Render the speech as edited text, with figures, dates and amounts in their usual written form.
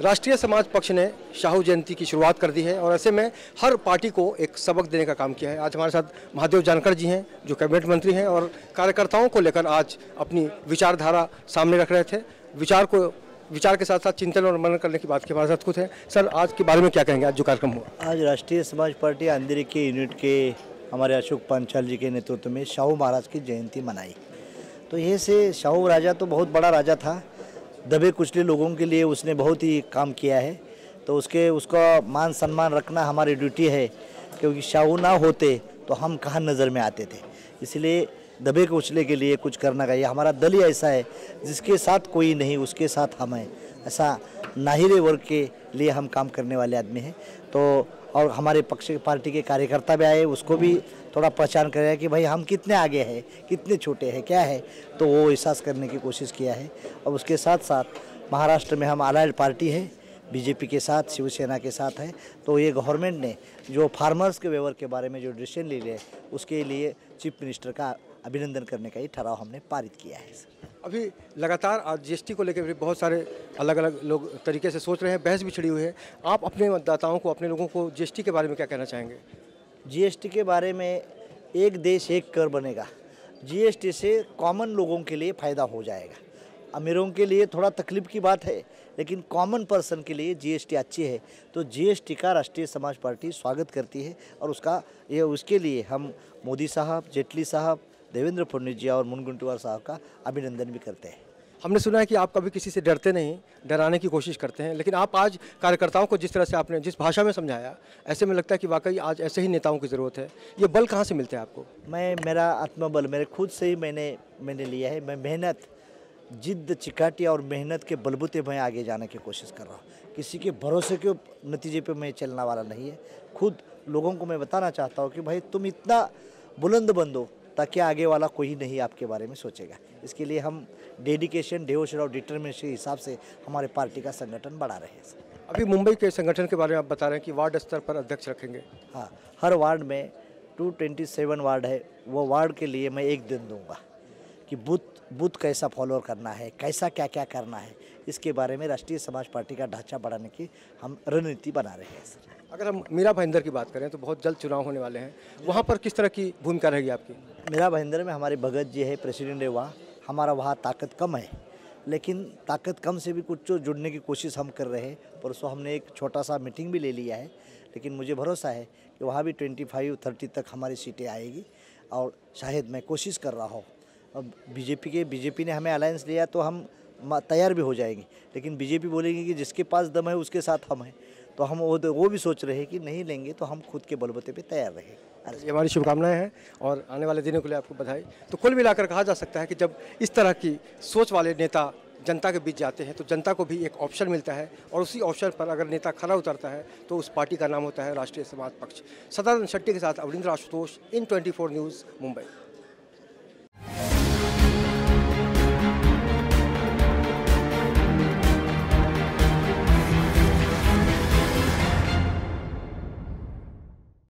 राष्ट्रीय समाज पक्ष ने शाहू जयंती की शुरुआत कर दी है और ऐसे में हर पार्टी को एक सबक देने का काम किया है। आज हमारे साथ महादेव जानकर जी हैं जो कैबिनेट मंत्री हैं और कार्यकर्ताओं को लेकर आज अपनी विचारधारा सामने रख रहे थे। विचार के साथ साथ चिंतन और मनन करने की बात की हमारे साथ खुद है। सर, आज के बारे में क्या कहेंगे? आज जो कार्यक्रम हुआ, आज राष्ट्रीय समाज पार्टी अंधेरी के यूनिट के हमारे अशोक पांचाल जी के नेतृत्व में शाहू महाराज की जयंती मनाई। तो ये से शाहू राजा तो बहुत बड़ा राजा था, दबे कुचले लोगों के लिए उसने बहुत ही काम किया है। तो उसका मान सम्मान रखना हमारी ड्यूटी है, क्योंकि शाहू ना होते तो हम कहाँ नज़र में आते थे। इसलिए दबे कुचले के लिए कुछ करना चाहिए। हमारा दल ही ऐसा है जिसके साथ कोई नहीं उसके साथ हम हैं, ऐसा नाहिरे वर्ग के लिए हम काम करने वाले आदमी हैं। तो और हमारे पक्ष पार्टी के कार्यकर्ता भी आए, उसको भी थोड़ा पहचान करें कि भाई हम कितने आगे हैं, कितने छोटे हैं, क्या है, तो वो एहसास करने की कोशिश किया है। और उसके साथ साथ महाराष्ट्र में हम अलाइड पार्टी है, बीजेपी के साथ, शिवसेना के साथ है। तो ये गवर्नमेंट ने जो फार्मर्स के वेवर के बारे में जो डिसीजन ले लिया है, उसके लिए चीफ मिनिस्टर का अभिनंदन करने का ये ठराव हमने पारित किया है। अभी लगातार आज जीएसटी को लेकर भी बहुत सारे अलग अलग लोग तरीके से सोच रहे हैं, बहस भी छिड़ी हुई है। आप अपने मतदाताओं को, अपने लोगों को जीएसटी के बारे में क्या कहना चाहेंगे? जीएसटी के बारे में, एक देश एक कर बनेगा। जीएसटी से कॉमन लोगों के लिए फ़ायदा हो जाएगा। अमीरों के लिए थोड़ा तकलीफ की बात है, लेकिन कॉमन पर्सन के लिए जीएसटी अच्छी है। तो जीएसटी का राष्ट्रीय समाज पार्टी स्वागत करती है और उसके लिए हम मोदी साहब, जेटली साहब, देवेंद्र फडणवीस जी और मुनगंटीवार साहब का अभिनंदन भी करते हैं। हमने सुना है कि आप कभी किसी से डरते नहीं, डराने की कोशिश करते हैं, लेकिन आप आज कार्यकर्ताओं को जिस तरह से आपने जिस भाषा में समझाया, ऐसे में लगता है कि वाकई आज ऐसे ही नेताओं की ज़रूरत है। ये बल कहाँ से मिलते हैं आपको? मेरा आत्मबल मेरे खुद से ही मैंने लिया है। मैं मेहनत, जिद्द, चिकाटी और मेहनत के बलबूते मैं आगे जाने की कोशिश कर रहा हूँ। किसी के भरोसे के नतीजे पे मैं चलने वाला नहीं है। खुद लोगों को मैं बताना चाहता हूँ कि भाई तुम इतना बुलंद बंदो ताकि आगे वाला कोई नहीं आपके बारे में सोचेगा। इसके लिए हम डेडिकेशन, डिवोशन और डिटर्मिनेशन के हिसाब से हमारे पार्टी का संगठन बढ़ा रहे हैं। अभी मुंबई के संगठन के बारे में आप बता रहे हैं कि वार्ड स्तर पर अध्यक्ष रखेंगे। हाँ, हर वार्ड में 227 वार्ड है, वो वार्ड के लिए मैं एक दिन दूंगा कि बूथ कैसा फॉलो करना है, कैसा क्या क्या करना है, इसके बारे में राष्ट्रीय समाज पार्टी का ढांचा बढ़ाने की हम रणनीति बना रहे हैं। सर, अगर हम मीरा भाईंदर की बात करें तो बहुत जल्द चुनाव होने वाले हैं, वहाँ पर किस तरह की भूमिका रहेगी आपकी? मीरा भाईंदर में हमारे भगत जी है, प्रेसिडेंट है वहाँ। हमारा वहाँ ताकत कम है, लेकिन ताकत कम से भी कुछ जुड़ने की कोशिश हम कर रहे हैं। परसों हमने एक छोटा सा मीटिंग भी ले लिया है, लेकिन मुझे भरोसा है कि वहाँ भी 25-30 तक हमारी सीटें आएगी। और शायद मैं कोशिश कर रहा हूँ, अब बीजेपी ने हमें अलायंस लिया तो हम तैयार भी हो जाएंगे, लेकिन बीजेपी बोलेगी कि जिसके पास दम है उसके साथ हम हैं। तो हम वो भी सोच रहे हैं कि नहीं लेंगे तो हम खुद के बलबूते पे तैयार रहें। ये हमारी शुभकामनाएं हैं और आने वाले दिनों के लिए आपको बधाई। तो कुल मिलाकर कहा जा सकता है कि जब इस तरह की सोच वाले नेता जनता के बीच जाते हैं तो जनता को भी एक ऑप्शन मिलता है और उसी ऑप्शन पर अगर नेता खरा उतरता है तो उस पार्टी का नाम होता है राष्ट्रीय समाज पक्ष। सदानंद शेट्टी के साथ अवनींद्र आशुतोष, इन 24 न्यूज़, मुंबई।